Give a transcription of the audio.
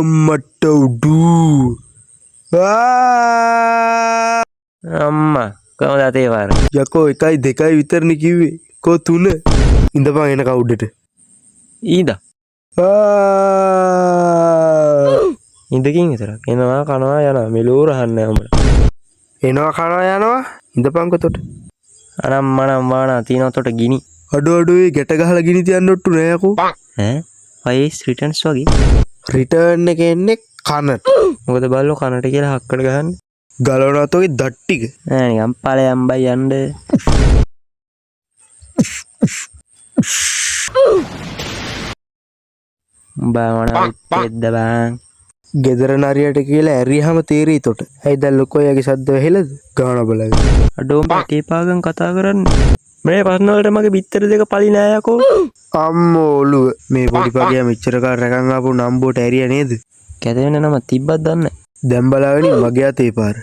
මට උඩු අම්මා කොහොමද අතේ වාර යකෝ 1යි 2යි විතරනේ කිව්වේ කෝ 3 ඉඳපන් එන කවුඩට ඊදා ඉඳකින් විතරක් එනවා කනවා යනවා මෙලෝ රහන්නේ උඹට එනවා කනවා යනවා ඉඳපන්කො තොට අනම්මනම් වානා තියනතොට ගිනි අඩුවේ ගැට ගහලා ගිනි තියන්න ඔට්ටු නෑ යකෝ ඈ වයිස් රිටර්න්ස් වගේ රිටර්න් එක එන්නේ කනට මොකද බල්ලෝ කනට කියලා හක්කට ගහන්නේ ගලවනවත් ඔගේ දත් ටික නෑ නිකන් ඵලයන් බයි යන්න බාවනා පෙද්ද බං ගෙදර නරියට කියලා ඇරියහම තේරෙයි තොට ඇයි දැන් ලොකෝයාගේ සද්ද වෙහෙලද ගාන බලන්න අඩෝ මගේ පාගම් කතා කරන්නේ මේ ප්‍රශ්න වලට මගේ බිත්තර දෙක පලි නෑ යකෝ අම්මෝ ඔළුව මේ පොඩි පගයා මෙච්චර කාල රැකන් ආපු නම්බුවට ඇරියා නේද කැද වෙන නම තිබ්බත් දන්නේ දැන් බලාගෙන මගේ අතේ පාර